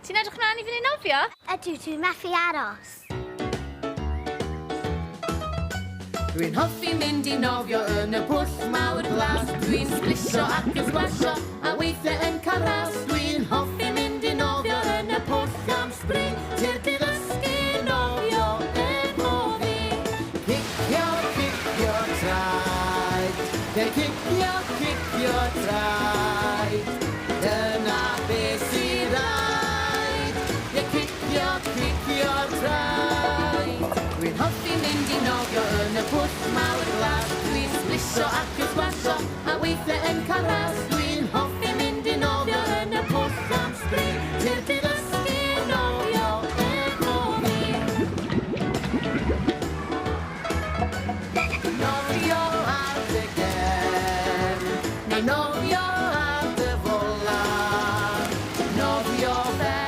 Ti'n edrych mlaen i fynd i nofio? Ydw, dwi'n methu aros. Dwi'n hoffi mynd i nofio yn y pwll mawr glas. Dwi'n sglisio ac yn sgwasio a weithiau yn cael ras. Dwi'n hoffi mynd i nofio yn y pwll am spring. Tir dysgu nofio efo fi. Cicio, cicio traed. Cicio traed. Dyna beth sy'n rhaid. Cicio traed. Dwi'n hoffi mynd i nofio yn y pwll mawr glas. Dwi'n sglisio ac yn sgwasio a weithiau yn cael ras. Dwi'n hoffi mynd i nofio yn y pwll am spring. Tir dysgu nofio efo fi. Nofio ar dy gefn, neu nofio ar dy fola. Nofio fel